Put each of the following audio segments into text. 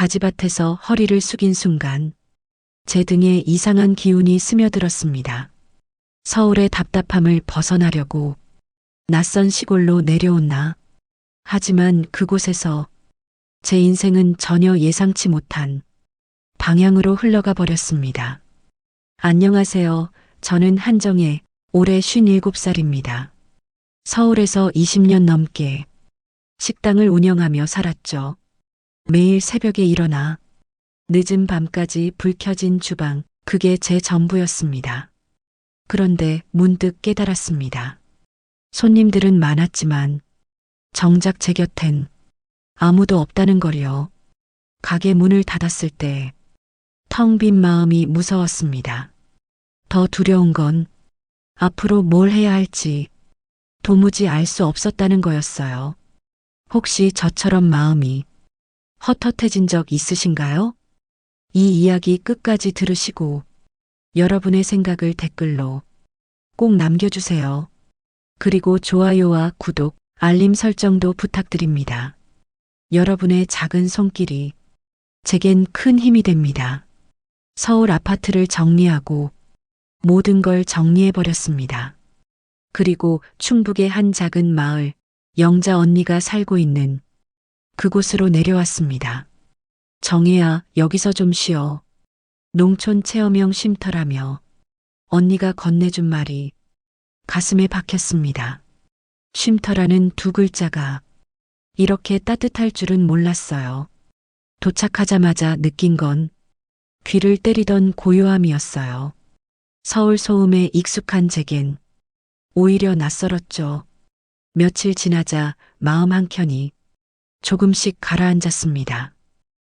가지밭에서 허리를 숙인 순간 제 등에 이상한 기운이 스며들었습니다. 서울의 답답함을 벗어나려고 낯선 시골로 내려온나. 하지만 그곳에서 제 인생은 전혀 예상치 못한 방향으로 흘러가 버렸습니다. 안녕하세요. 저는 한정혜, 올해 57살입니다. 서울에서 20년 넘게 식당을 운영하며 살았죠. 매일 새벽에 일어나 늦은 밤까지 불 켜진 주방, 그게 제 전부였습니다. 그런데 문득 깨달았습니다. 손님들은 많았지만 정작 제 곁엔 아무도 없다는 걸요. 가게 문을 닫았을 때 텅 빈 마음이 무서웠습니다. 더 두려운 건 앞으로 뭘 해야 할지 도무지 알 수 없었다는 거였어요. 혹시 저처럼 마음이 헛헛해진 적 있으신가요? 이 이야기 끝까지 들으시고 여러분의 생각을 댓글로 꼭 남겨주세요. 그리고 좋아요와 구독, 알림 설정도 부탁드립니다. 여러분의 작은 손길이 제겐 큰 힘이 됩니다. 서울 아파트를 정리하고 모든 걸 정리해버렸습니다. 그리고 충북의 한 작은 마을, 영자 언니가 살고 있는 그곳으로 내려왔습니다. 정혜야, 여기서 좀 쉬어. 농촌 체험형 쉼터라며 언니가 건네준 말이 가슴에 박혔습니다. 쉼터라는 두 글자가 이렇게 따뜻할 줄은 몰랐어요. 도착하자마자 느낀 건 귀를 때리던 고요함이었어요. 서울 소음에 익숙한 제겐 오히려 낯설었죠. 며칠 지나자 마음 한켠이 조금씩 가라앉았습니다.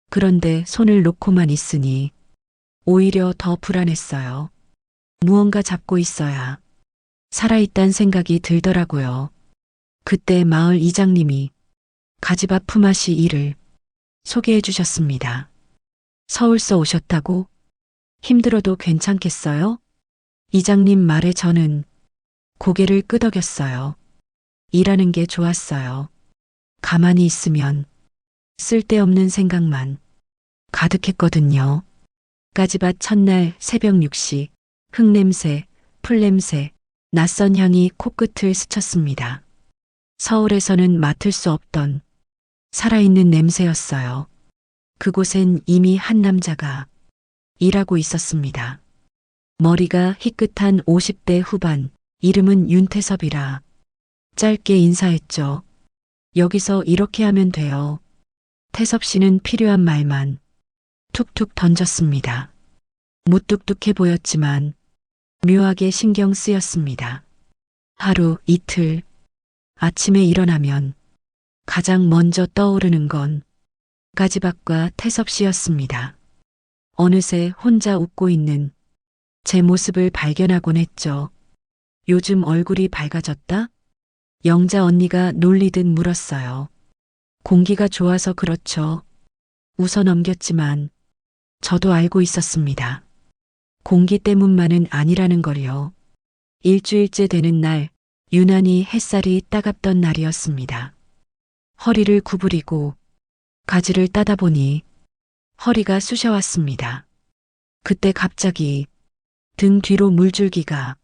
그런데 손을 놓고만 있으니 오히려 더 불안했어요. 무언가 잡고 있어야 살아있단 생각이 들더라고요. 그때 마을 이장님이 가지밭 품앗이 일을 소개해 주셨습니다. 서울서 오셨다고? 힘들어도 괜찮겠어요? 이장님 말에 저는 고개를 끄덕였어요. 일하는 게 좋았어요. 가만히 있으면 쓸데없는 생각만 가득했거든요. 가지밭 첫날 새벽 6시, 흙냄새, 풀냄새, 낯선 향이 코끝을 스쳤습니다. 서울에서는 맡을 수 없던 살아있는 냄새였어요. 그곳엔 이미 한 남자가 일하고 있었습니다. 머리가 희끗한 50대 후반, 이름은 윤태섭이라 짧게 인사했죠. 여기서 이렇게 하면 돼요. 태섭 씨는 필요한 말만 툭툭 던졌습니다. 무뚝뚝해 보였지만 묘하게 신경 쓰였습니다. 하루, 이틀, 아침에 일어나면 가장 먼저 떠오르는 건 가지밭과 태섭 씨였습니다. 어느새 혼자 웃고 있는 제 모습을 발견하곤 했죠. 요즘 얼굴이 밝아졌다? 영자 언니가 놀리듯 물었어요. 공기가 좋아서 그렇죠. 웃어 넘겼지만 저도 알고 있었습니다. 공기 때문만은 아니라는 걸요. 일주일째 되는 날 유난히 햇살이 따갑던 날이었습니다. 허리를 구부리고 가지를 따다 보니 허리가 쑤셔왔습니다. 그때 갑자기 등 뒤로 물줄기가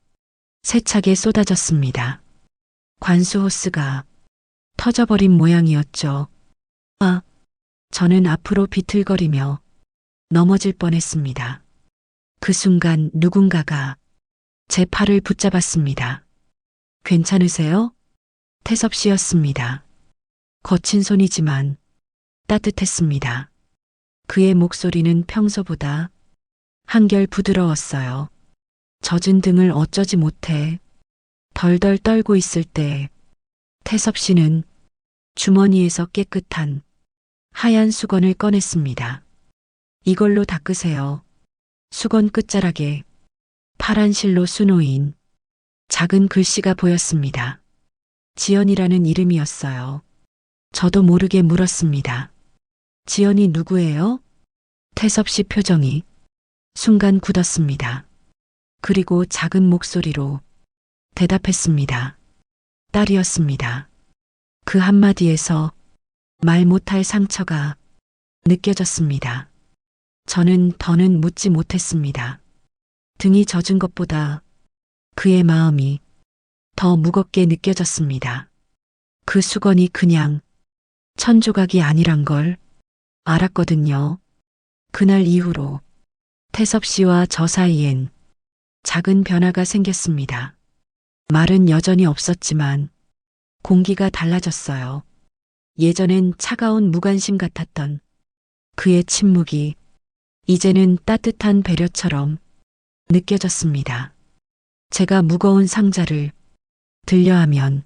세차게 쏟아졌습니다. 관수 호스가 터져버린 모양이었죠. 아, 저는 앞으로 비틀거리며 넘어질 뻔했습니다. 그 순간 누군가가 제 팔을 붙잡았습니다. 괜찮으세요? 태섭 씨였습니다. 거친 손이지만 따뜻했습니다. 그의 목소리는 평소보다 한결 부드러웠어요. 젖은 등을 어쩌지 못해 덜덜 떨고 있을 때 태섭 씨는 주머니에서 깨끗한 하얀 수건을 꺼냈습니다. 이걸로 닦으세요. 수건 끝자락에 파란 실로 수놓인 작은 글씨가 보였습니다. 지연이라는 이름이었어요. 저도 모르게 물었습니다. 지연이 누구예요? 태섭 씨 표정이 순간 굳었습니다. 그리고 작은 목소리로 대답했습니다. 딸이었습니다. 그 한마디에서 말 못할 상처가 느껴졌습니다. 저는 더는 묻지 못했습니다. 등이 젖은 것보다 그의 마음이 더 무겁게 느껴졌습니다. 그 수건이 그냥 천조각이 아니란 걸 알았거든요. 그날 이후로 태섭 씨와 저 사이엔 작은 변화가 생겼습니다. 말은 여전히 없었지만 공기가 달라졌어요. 예전엔 차가운 무관심 같았던 그의 침묵이 이제는 따뜻한 배려처럼 느껴졌습니다. 제가 무거운 상자를 들려하면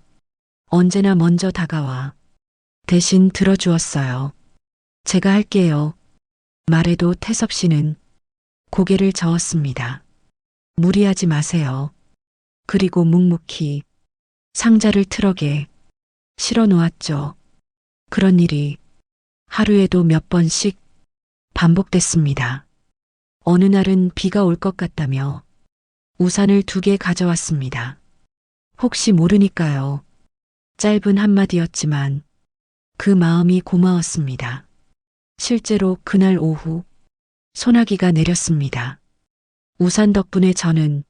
언제나 먼저 다가와 대신 들어주었어요. 제가 할게요. 말해도 태섭 씨는 고개를 저었습니다. 무리하지 마세요. 그리고 묵묵히 상자를 트럭에 실어 놓았죠. 그런 일이 하루에도 몇 번씩 반복됐습니다. 어느 날은 비가 올 것 같다며 우산을 2개 가져왔습니다. 혹시 모르니까요. 짧은 한마디였지만 그 마음이 고마웠습니다. 실제로 그날 오후 소나기가 내렸습니다. 우산 덕분에 저는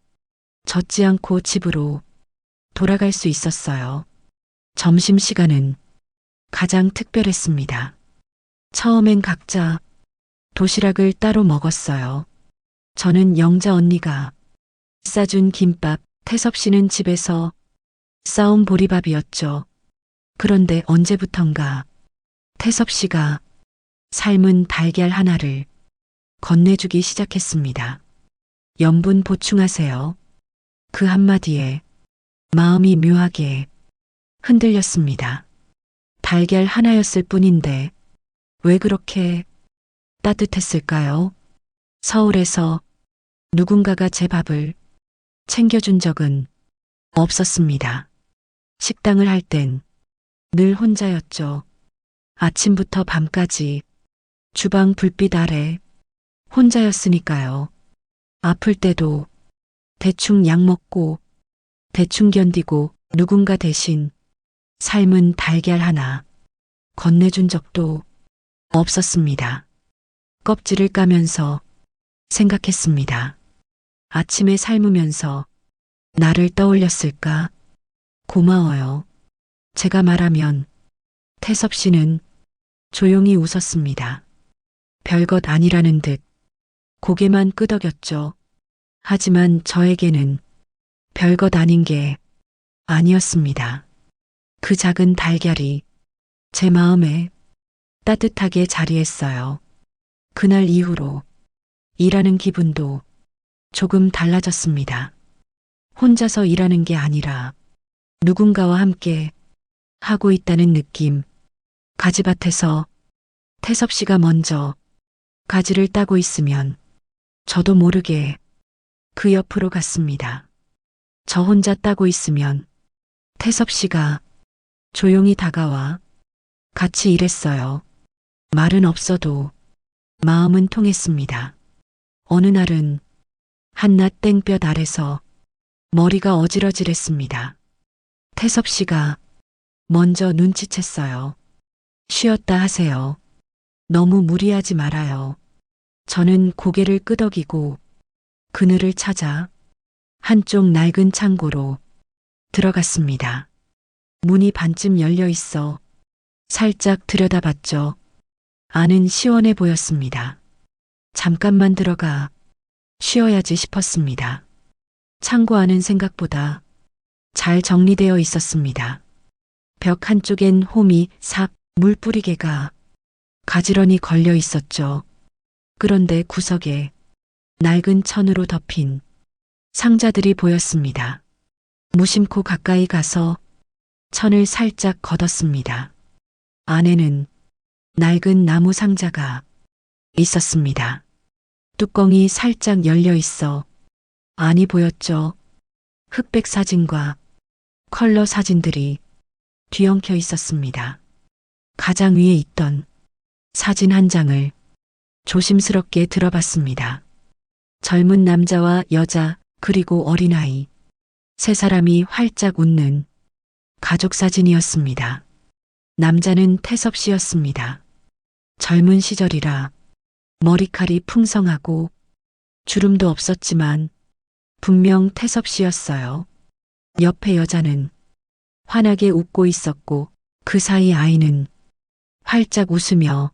젖지 않고 집으로 돌아갈 수 있었어요. 점심시간은 가장 특별했습니다. 처음엔 각자 도시락을 따로 먹었어요. 저는 영자 언니가 싸준 김밥, 태섭 씨는 집에서 싸온 보리밥이었죠. 그런데 언제부턴가 태섭 씨가 삶은 달걀 하나를 건네주기 시작했습니다. 염분 보충하세요. 그 한마디에 마음이 묘하게 흔들렸습니다. 달걀 하나였을 뿐인데 왜 그렇게 따뜻했을까요? 서울에서 누군가가 제 밥을 챙겨준 적은 없었습니다. 식당을 할 땐 늘 혼자였죠. 아침부터 밤까지 주방 불빛 아래 혼자였으니까요. 아플 때도 대충 약 먹고 대충 견디고 누군가 대신 삶은 달걀 하나 건네준 적도 없었습니다. 껍질을 까면서 생각했습니다. 아침에 삶으면서 나를 떠올렸을까? 고마워요. 제가 말하면 태섭 씨는 조용히 웃었습니다. 별것 아니라는 듯 고개만 끄덕였죠. 하지만 저에게는 별것 아닌 게 아니었습니다. 그 작은 달걀이 제 마음에 따뜻하게 자리했어요. 그날 이후로 일하는 기분도 조금 달라졌습니다. 혼자서 일하는 게 아니라 누군가와 함께 하고 있다는 느낌. 가지밭에서 태섭 씨가 먼저 가지를 따고 있으면 저도 모르게 그 옆으로 갔습니다. 저 혼자 따고 있으면 태섭 씨가 조용히 다가와 같이 일했어요. 말은 없어도 마음은 통했습니다. 어느 날은 한낮 땡볕 아래서 머리가 어지러질했습니다. 태섭 씨가 먼저 눈치챘어요. 쉬었다 하세요. 너무 무리하지 말아요. 저는 고개를 끄덕이고 그늘을 찾아 한쪽 낡은 창고로 들어갔습니다. 문이 반쯤 열려 있어 살짝 들여다봤죠. 안은 시원해 보였습니다. 잠깐만 들어가 쉬어야지 싶었습니다. 창고 안은 생각보다 잘 정리되어 있었습니다. 벽 한쪽엔 호미, 삽, 물뿌리개가 가지런히 걸려 있었죠. 그런데 구석에 낡은 천으로 덮인 상자들이 보였습니다. 무심코 가까이 가서 천을 살짝 걷었습니다. 안에는 낡은 나무 상자가 있었습니다. 뚜껑이 살짝 열려 있어 안이 보였죠. 흑백 사진과 컬러 사진들이 뒤엉켜 있었습니다. 가장 위에 있던 사진 한 장을 조심스럽게 들어봤습니다. 젊은 남자와 여자 그리고 어린아이 세 사람이 활짝 웃는 가족 사진이었습니다. 남자는 태섭 씨였습니다. 젊은 시절이라 머리칼이 풍성하고 주름도 없었지만 분명 태섭 씨였어요. 옆에 여자는 환하게 웃고 있었고 그 사이 아이는 활짝 웃으며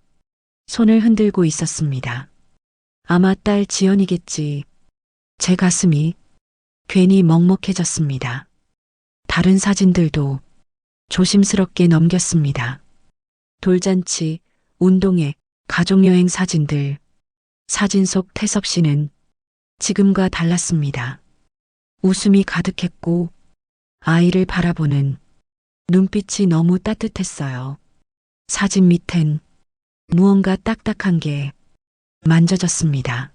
손을 흔들고 있었습니다. 아마 딸 지연이겠지. 제 가슴이 괜히 먹먹해졌습니다. 다른 사진들도 조심스럽게 넘겼습니다. 돌잔치, 운동회, 가족여행 사진들. 사진 속 태섭 씨는 지금과 달랐습니다. 웃음이 가득했고 아이를 바라보는 눈빛이 너무 따뜻했어요. 사진 밑엔 무언가 딱딱한 게 만져졌습니다.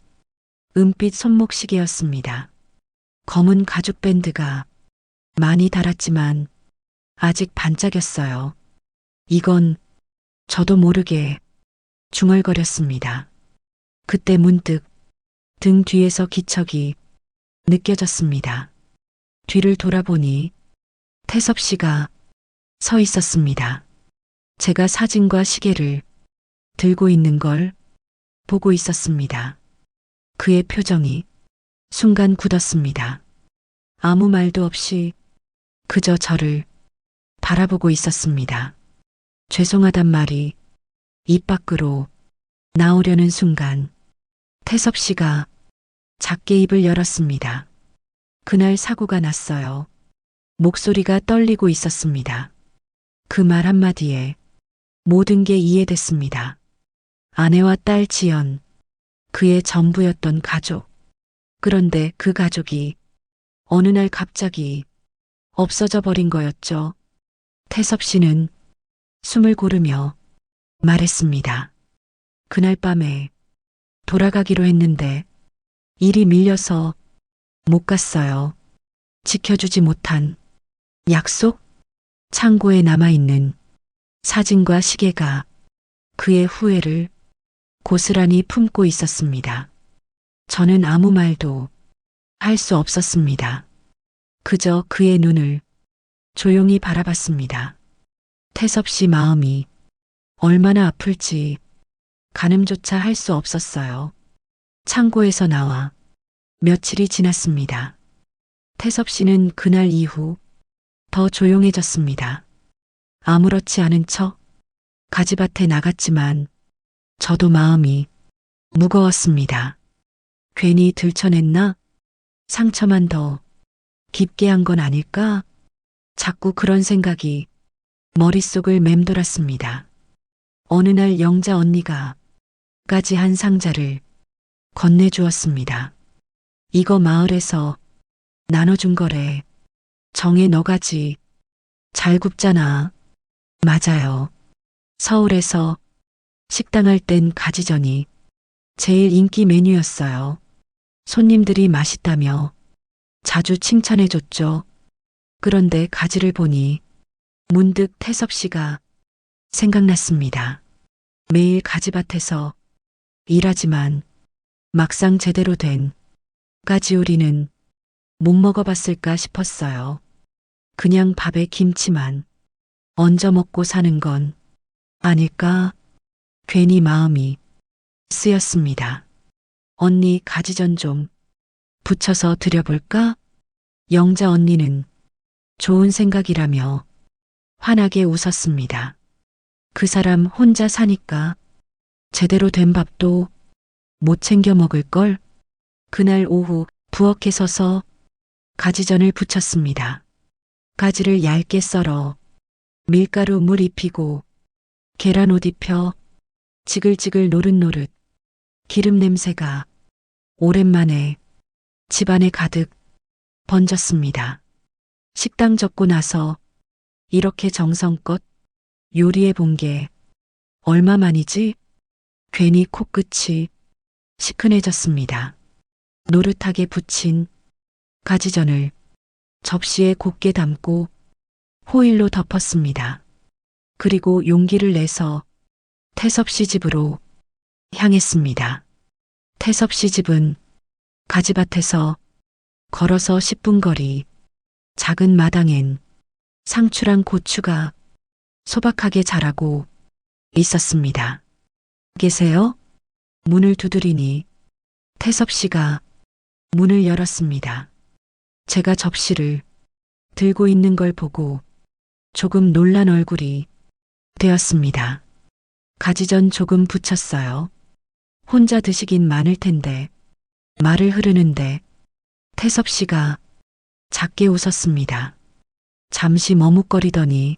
은빛 손목시계였습니다. 검은 가죽 밴드가 많이 닳았지만 아직 반짝였어요. 이건 저도 모르게 중얼거렸습니다. 그때 문득 등 뒤에서 기척이 느껴졌습니다. 뒤를 돌아보니 태섭 씨가 서 있었습니다. 제가 사진과 시계를 들고 있는 걸 보고 있었습니다. 그의 표정이 순간 굳었습니다. 아무 말도 없이 그저 저를 바라보고 있었습니다. 죄송하단 말이 입 밖으로 나오려는 순간 태섭 씨가 작게 입을 열었습니다. 그날 사고가 났어요. 목소리가 떨리고 있었습니다. 그 말 한마디에 모든 게 이해됐습니다. 아내와 딸 지연, 그의 전부였던 가족. 그런데 그 가족이 어느 날 갑자기 없어져 버린 거였죠. 태섭 씨는 숨을 고르며 말했습니다. 그날 밤에 돌아가기로 했는데 일이 밀려서 못 갔어요. 지켜주지 못한 약속? 창고에 남아있는 사진과 시계가 그의 후회를 고스란히 품고 있었습니다. 저는 아무 말도 할 수 없었습니다. 그저 그의 눈을 조용히 바라봤습니다. 태섭 씨 마음이 얼마나 아플지 가늠조차 할 수 없었어요. 창고에서 나와 며칠이 지났습니다. 태섭 씨는 그날 이후 더 조용해졌습니다. 아무렇지 않은 척 가지밭에 나갔지만 저도 마음이 무거웠습니다. 괜히 들춰냈나? 상처만 더 깊게 한 건 아닐까? 자꾸 그런 생각이 머릿속을 맴돌았습니다. 어느 날 영자 언니가 까지 한 상자를 건네주었습니다. 이거 마을에서 나눠준 거래. 정에 너가지. 잘 굽잖아. 맞아요. 서울에서 식당할 땐 가지전이 제일 인기 메뉴였어요. 손님들이 맛있다며 자주 칭찬해줬죠. 그런데 가지를 보니 문득 태섭 씨가 생각났습니다. 매일 가지밭에서 일하지만 막상 제대로 된 가지요리는 못 먹어봤을까 싶었어요. 그냥 밥에 김치만 얹어 먹고 사는 건 아닐까? 괜히 마음이 쓰였습니다. 언니 가지전 좀 부쳐서 드려볼까? 영자 언니는 좋은 생각이라며 환하게 웃었습니다. 그 사람 혼자 사니까 제대로 된 밥도 못 챙겨 먹을걸? 그날 오후 부엌에 서서 가지전을 부쳤습니다. 가지를 얇게 썰어 밀가루 물 입히고 계란 옷 입혀 지글지글 노릇노릇 기름 냄새가 오랜만에 집안에 가득 번졌습니다. 식당 접고 나서 이렇게 정성껏 요리해 본 게 얼마만이지? 괜히 코끝이 시큰해졌습니다. 노릇하게 부친 가지전을 접시에 곱게 담고 호일로 덮었습니다. 그리고 용기를 내서 태섭 씨 집으로 향했습니다. 태섭 씨 집은 가지밭에서 걸어서 10분 거리, 작은 마당엔 상추랑 고추가 소박하게 자라고 있었습니다. 계세요? 문을 두드리니 태섭 씨가 문을 열었습니다. 제가 접시를 들고 있는 걸 보고 조금 놀란 얼굴이 되었습니다. 가지전 조금 붙였어요. 혼자 드시긴 많을 텐데 말을 흐르는데 태섭 씨가 작게 웃었습니다. 잠시 머뭇거리더니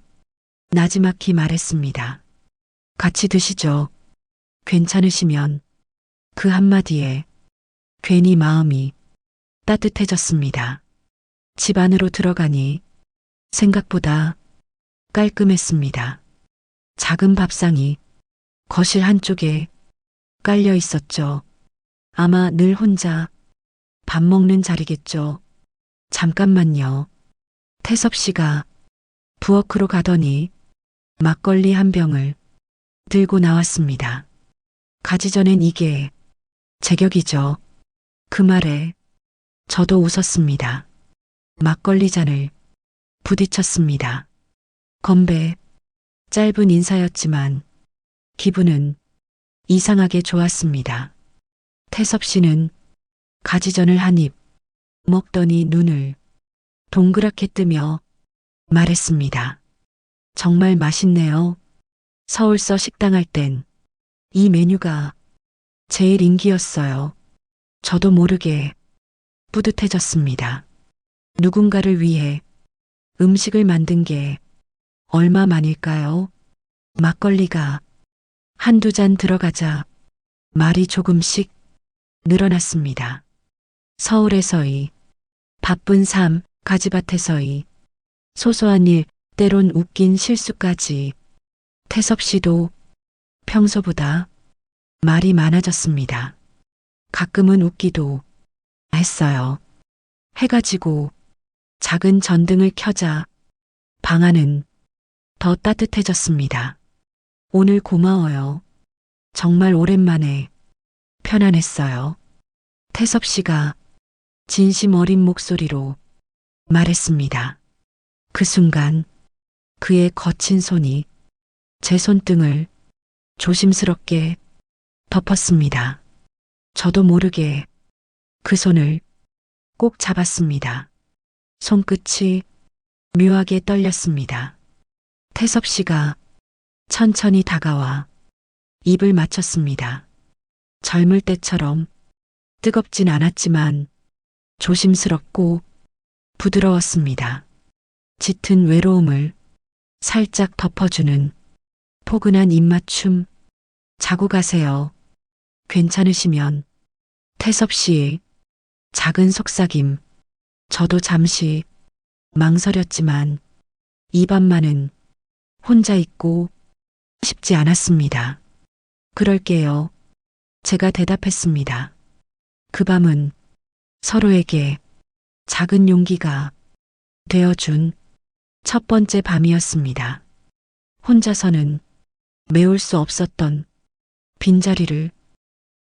나지막히 말했습니다. 같이 드시죠. 괜찮으시면. 그 한마디에 괜히 마음이 따뜻해졌습니다. 집 안으로 들어가니 생각보다 깔끔했습니다. 작은 밥상이 거실 한쪽에 깔려 있었죠. 아마 늘 혼자 밥 먹는 자리겠죠. 잠깐만요. 태섭 씨가 부엌으로 가더니 막걸리 한 병을 들고 나왔습니다. 가지 전엔 이게 제격이죠. 그 말에 저도 웃었습니다. 막걸리 잔을 부딪혔습니다. 건배, 짧은 인사였지만 기분은 이상하게 좋았습니다. 태섭 씨는 가지전을 한 입 먹더니 눈을 동그랗게 뜨며 말했습니다. 정말 맛있네요. 서울서 식당 할 땐 이 메뉴가 제일 인기였어요. 저도 모르게 뿌듯해졌습니다. 누군가를 위해 음식을 만든 게 얼마만일까요? 막걸리가 한두 잔 들어가자 말이 조금씩 늘어났습니다. 서울에서의 바쁜 삶, 가지밭에서의 소소한 일, 때론 웃긴 실수까지 태섭 씨도 평소보다 말이 많아졌습니다. 가끔은 웃기도 했어요. 해가 지고 작은 전등을 켜자 방 안은 더 따뜻해졌습니다. 오늘 고마워요. 정말 오랜만에 편안했어요. 태섭 씨가 진심 어린 목소리로 말했습니다. 그 순간 그의 거친 손이 제 손등을 조심스럽게 덮었습니다. 저도 모르게 그 손을 꼭 잡았습니다. 손끝이 묘하게 떨렸습니다. 태섭 씨가 천천히 다가와 입을 맞췄습니다. 젊을 때처럼 뜨겁진 않았지만 조심스럽고 부드러웠습니다. 짙은 외로움을 살짝 덮어주는 포근한 입맞춤. 자고 가세요. 괜찮으시면. 태섭 씨의 작은 속삭임. 저도 잠시 망설였지만 이 밤만은 혼자 있고 싶지 않았습니다. 그럴게요. 제가 대답했습니다. 그 밤은 서로에게 작은 용기가 되어준 첫 번째 밤이었습니다. 혼자서는 메울 수 없었던 빈자리를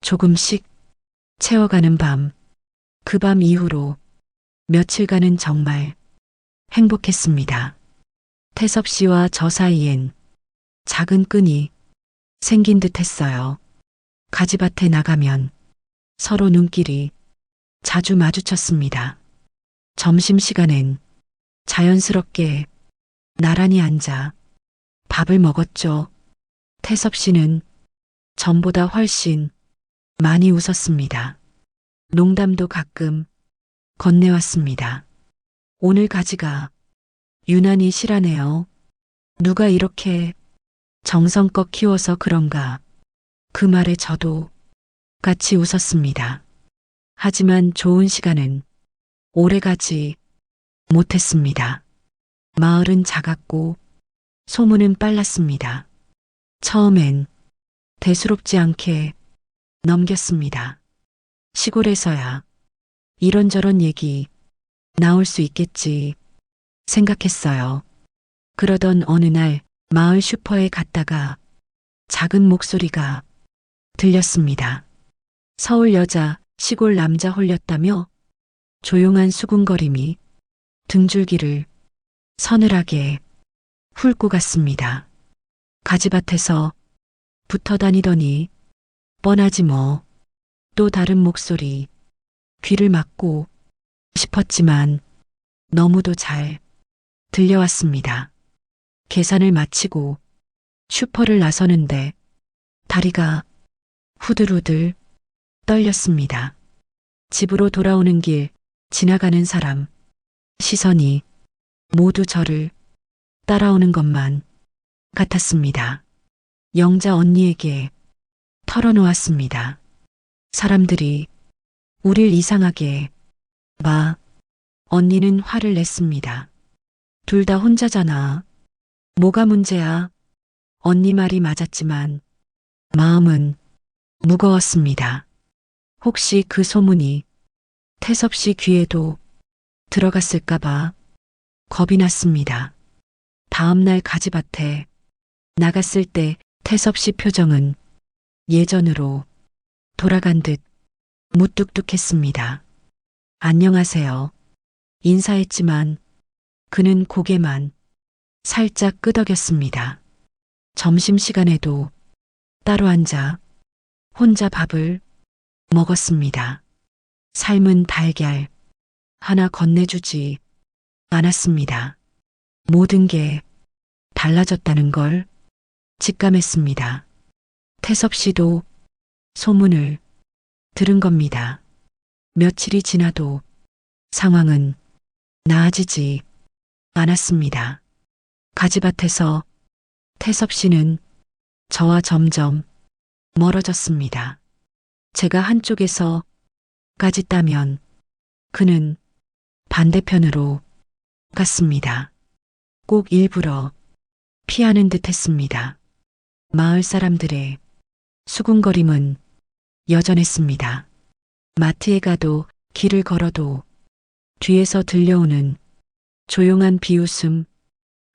조금씩 채워가는 밤. 그 밤 이후로 며칠간은 정말 행복했습니다. 태섭 씨와 저 사이엔 작은 끈이 생긴 듯 했어요. 가지밭에 나가면 서로 눈길이 자주 마주쳤습니다. 점심시간엔 자연스럽게 나란히 앉아 밥을 먹었죠. 태섭 씨는 전보다 훨씬 많이 웃었습니다. 농담도 가끔 건네왔습니다. 오늘 가지가 유난히 실하네요. 누가 이렇게 정성껏 키워서 그런가. 그 말에 저도 같이 웃었습니다. 하지만 좋은 시간은 오래가지 못했습니다. 마을은 작았고 소문은 빨랐습니다. 처음엔 대수롭지 않게 넘겼습니다. 시골에서야 이런저런 얘기 나올 수 있겠지 생각했어요. 그러던 어느 날 마을 슈퍼에 갔다가 작은 목소리가 들렸습니다. 서울 여자, 시골 남자 홀렸다며 조용한 수군거림이 등줄기를 서늘하게 훑고 갔습니다. 가지밭에서 붙어 다니더니 뻔하지 뭐. 또 다른 목소리. 귀를 막고 싶었지만 너무도 잘 들려왔습니다. 계산을 마치고 슈퍼를 나서는데 다리가 후들후들 떨렸습니다. 집으로 돌아오는 길 지나가는 사람 시선이 모두 저를 따라오는 것만 같았습니다. 영자 언니에게 털어놓았습니다. 사람들이 우릴 이상하게 봐. 언니는 화를 냈습니다. 둘 다 혼자잖아. 뭐가 문제야? 언니 말이 맞았지만 마음은 무거웠습니다. 혹시 그 소문이 태섭 씨 귀에도 들어갔을까봐 겁이 났습니다. 다음날 가지밭에 나갔을 때 태섭 씨 표정은 예전으로 돌아간 듯 무뚝뚝했습니다. 안녕하세요. 인사했지만 그는 고개만 살짝 끄덕였습니다. 점심시간에도 따로 앉아 혼자 밥을 먹었습니다. 삶은 달걀 하나 건네주지 않았습니다. 모든 게 달라졌다는 걸 직감했습니다. 태섭 씨도 소문을 들은 겁니다. 며칠이 지나도 상황은 나아지지 않았습니다. 가지밭에서 태섭 씨는 저와 점점 멀어졌습니다. 제가 한쪽에서 까지 따면 그는 반대편으로 갔습니다. 꼭 일부러 피하는 듯 했습니다. 마을 사람들의 수군거림은 여전했습니다. 마트에 가도 길을 걸어도 뒤에서 들려오는 조용한 비웃음.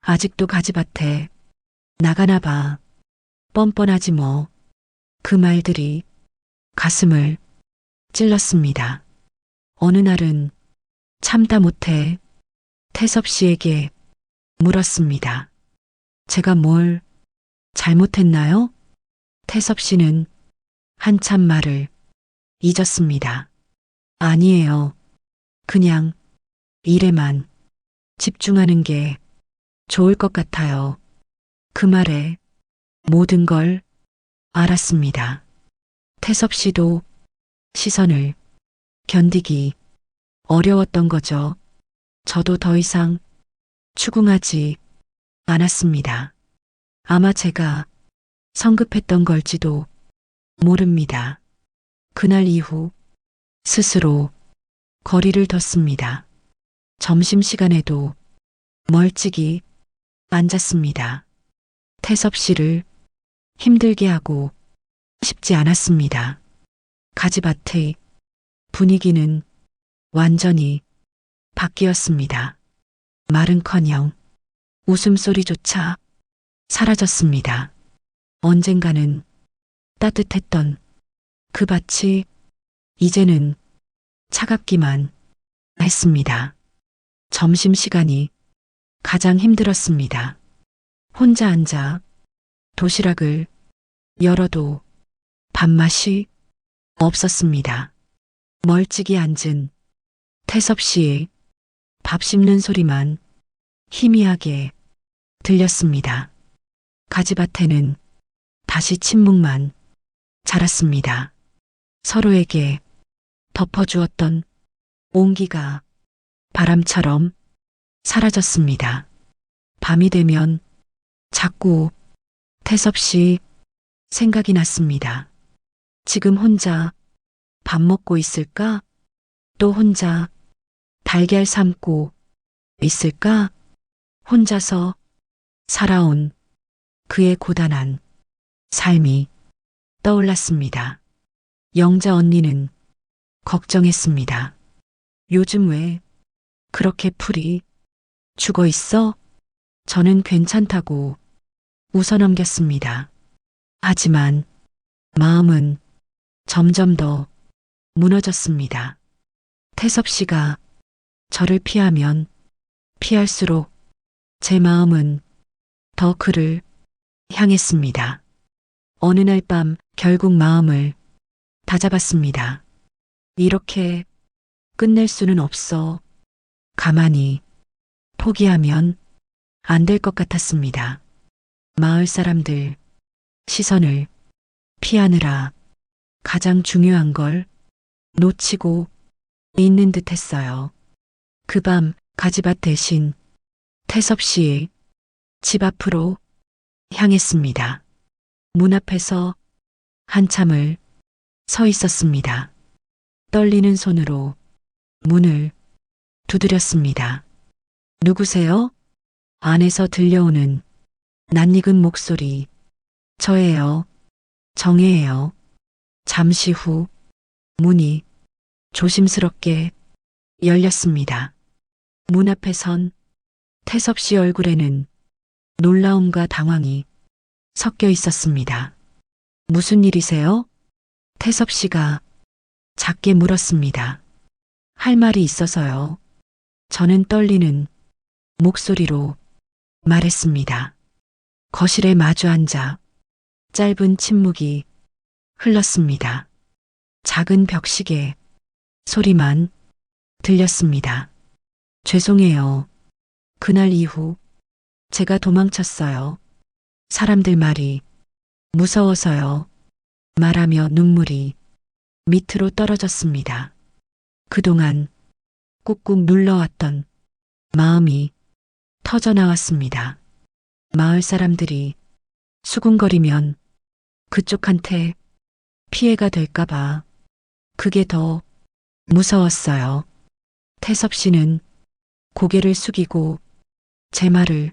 아직도 가지밭에 나가나 봐. 뻔뻔하지 뭐. 그 말들이 가슴을 찔렀습니다. 어느 날은 참다 못해 태섭 씨에게 물었습니다. 제가 뭘 잘못했나요? 태섭 씨는 한참 말을 잊었습니다. 아니에요. 그냥 일에만 집중하는 게 좋을 것 같아요. 그 말에 모든 걸 알았습니다. 태섭 씨도 시선을 견디기 어려웠던 거죠. 저도 더 이상 추궁하지 않았습니다. 아마 제가 성급했던 걸지도 모릅니다. 그날 이후 스스로 거리를 뒀습니다. 점심시간에도 멀찍이 앉았습니다. 태섭 씨를 힘들게 하고 싶지 않았습니다. 가지밭의 분위기는 완전히 바뀌었습니다. 말은커녕 웃음소리조차 사라졌습니다. 언젠가는 따뜻했던 그 밭이 이제는 차갑기만 했습니다. 점심시간이 가장 힘들었습니다. 혼자 앉아 도시락을 열어도 밥맛이 없었습니다. 멀찍이 앉은 태섭 씨의 밥 씹는 소리만 희미하게 들렸습니다. 가지밭에는 다시 침묵만 자랐습니다. 서로에게 덮어주었던 온기가 바람처럼 사라졌습니다. 밤이 되면 자꾸 태섭 씨 생각이 났습니다. 지금 혼자 밥 먹고 있을까? 또 혼자 달걀 삶고 있을까? 혼자서 살아온 그의 고단한 삶이 떠올랐습니다. 영자 언니는 걱정했습니다. 요즘 왜 그렇게 풀이 죽어 있어? 저는 괜찮다고 웃어넘겼습니다. 하지만 마음은 점점 더 무너졌습니다. 태섭 씨가 저를 피하면 피할수록 제 마음은 더 그를 향했습니다. 어느 날 밤 결국 마음을 다잡았습니다. 이렇게 끝낼 수는 없어. 가만히 포기하면 안 될 것 같았습니다. 마을 사람들 시선을 피하느라 가장 중요한 걸 놓치고 있는 듯 했어요. 그 밤 가지밭 대신 태섭 씨의 집 앞으로 향했습니다. 문 앞에서 한참을 서 있었습니다. 떨리는 손으로 문을 두드렸습니다. 누구세요? 안에서 들려오는 낯익은 목소리. 저예요. 정혜예요. 잠시 후 문이 조심스럽게 열렸습니다. 문 앞에 선 태섭 씨 얼굴에는 놀라움과 당황이 섞여 있었습니다. 무슨 일이세요? 태섭 씨가 작게 물었습니다. 할 말이 있어서요. 저는 떨리는 목소리로 말했습니다. 거실에 마주 앉아 짧은 침묵이 흘렀습니다. 작은 벽시계 소리만 들렸습니다. 죄송해요. 그날 이후 제가 도망쳤어요. 사람들 말이 무서워서요. 말하며 눈물이 밑으로 떨어졌습니다. 그동안 꾹꾹 눌러왔던 마음이 터져나왔습니다. 마을 사람들이 수군거리면 그쪽한테 피해가 될까봐 그게 더 무서웠어요. 태섭 씨는 고개를 숙이고 제 말을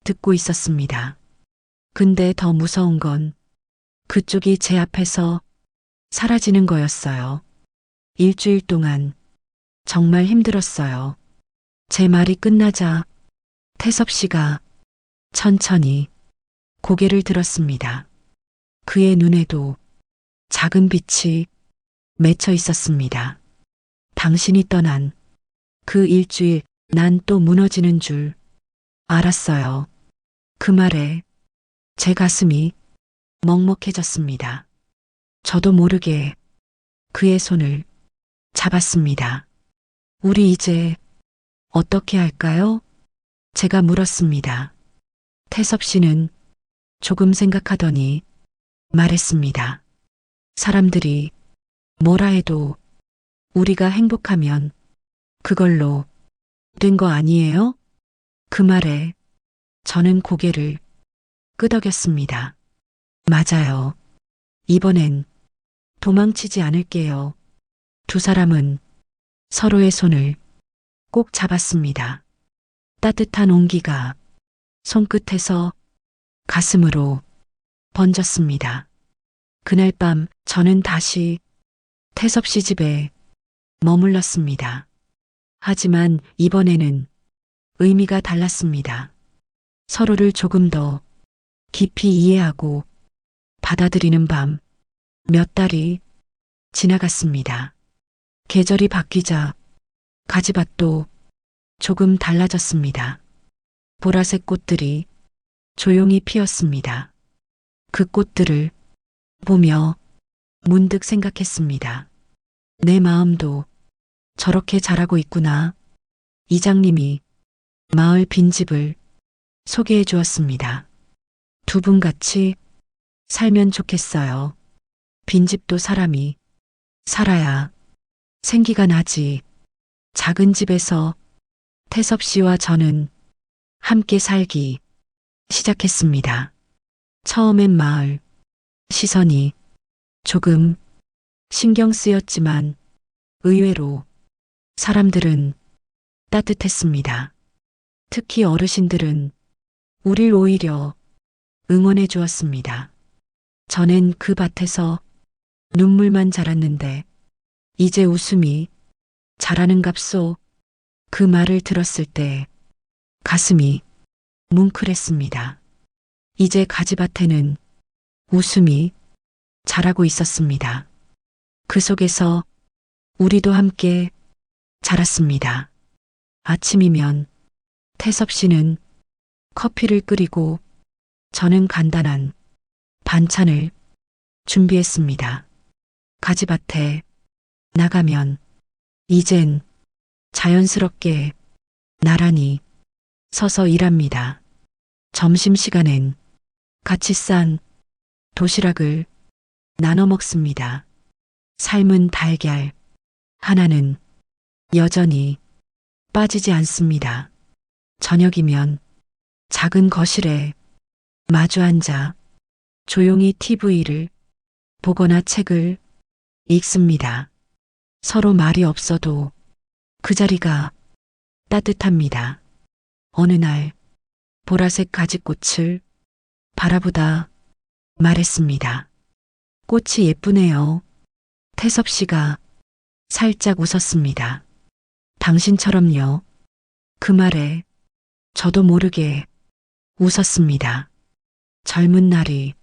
듣고 있었습니다. 근데 더 무서운 건 그쪽이 제 앞에서 사라지는 거였어요. 일주일 동안 정말 힘들었어요. 제 말이 끝나자 태섭 씨가 천천히 고개를 들었습니다. 그의 눈에도 작은 빛이 맺혀 있었습니다. 당신이 떠난 그 일주일 난 또 무너지는 줄 알았어요. 그 말에 제 가슴이 먹먹해졌습니다. 저도 모르게 그의 손을 잡았습니다. 우리 이제 어떻게 할까요? 제가 물었습니다. 태섭 씨는 조금 생각하더니 말했습니다. 사람들이 뭐라 해도 우리가 행복하면 그걸로 된 거 아니에요? 그 말에 저는 고개를 끄덕였습니다. 맞아요. 이번엔 도망치지 않을게요. 두 사람은 서로의 손을 꼭 잡았습니다. 따뜻한 온기가 손끝에서 가슴으로 번졌습니다. 그날 밤 저는 다시 태섭 씨 집에 머물렀습니다. 하지만 이번에는 의미가 달랐습니다. 서로를 조금 더 깊이 이해하고 받아들이는 밤 몇 달이 지나갔습니다. 계절이 바뀌자 가지밭도 조금 달라졌습니다. 보라색 꽃들이 조용히 피었습니다. 그 꽃들을 보며 문득 생각했습니다. 내 마음도 저렇게 자라고 있구나. 이장님이 마을 빈집을 소개해 주었습니다. 두 분 같이 살면 좋겠어요. 빈집도 사람이 살아야 생기가 나지. 작은 집에서 태섭 씨와 저는 함께 살기 시작했습니다. 처음엔 마을 시선이 조금 신경 쓰였지만 의외로 사람들은 따뜻했습니다. 특히 어르신들은 우릴 오히려 응원해 주었습니다. 전엔 그 밭에서 눈물만 자랐는데 이제 웃음이 자라는 값소. 그 말을 들었을 때 가슴이 뭉클했습니다. 이제 가지밭에는 웃음이 자라고 있었습니다. 그 속에서 우리도 함께 자랐습니다. 아침이면 태섭 씨는 커피를 끓이고 저는 간단한 반찬을 준비했습니다. 가지밭에 나가면 이젠 자연스럽게 나란히 서서 일합니다. 점심시간엔 같이 싼 도시락을 나눠 먹습니다. 삶은 달걀 하나는 여전히 빠지지 않습니다. 저녁이면 작은 거실에 마주 앉아 조용히 TV를 보거나 책을 읽습니다. 서로 말이 없어도 그 자리가 따뜻합니다. 어느 날 보라색 가지꽃을 바라보다 말했습니다. 꽃이 예쁘네요. 태섭 씨가 살짝 웃었습니다. 당신처럼요. 그 말에 저도 모르게 웃었습니다. 젊은 날이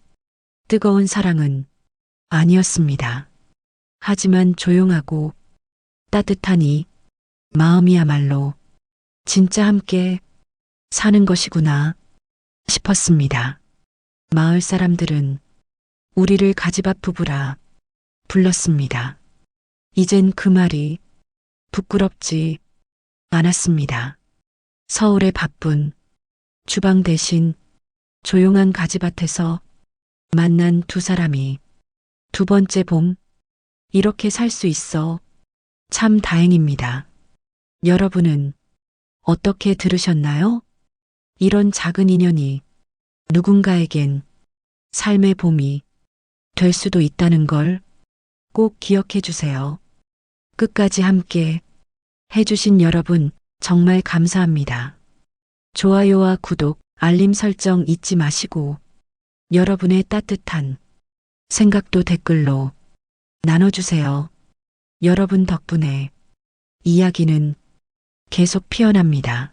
뜨거운 사랑은 아니었습니다. 하지만 조용하고 따뜻한 이 마음이야말로 진짜 함께 사는 것이구나 싶었습니다. 마을 사람들은 우리를 가지밭 부부라 불렀습니다. 이젠 그 말이 부끄럽지 않았습니다. 서울의 바쁜 주방 대신 조용한 가지밭에서 만난 두 사람이 두 번째 봄 이렇게 살 수 있어 참 다행입니다. 여러분은 어떻게 들으셨나요? 이런 작은 인연이 누군가에겐 삶의 봄이 될 수도 있다는 걸 꼭 기억해 주세요. 끝까지 함께 해주신 여러분 정말 감사합니다. 좋아요와 구독, 알림 설정 잊지 마시고 여러분의 따뜻한 생각도 댓글로 나눠주세요. 여러분 덕분에 이야기는 계속 피어납니다.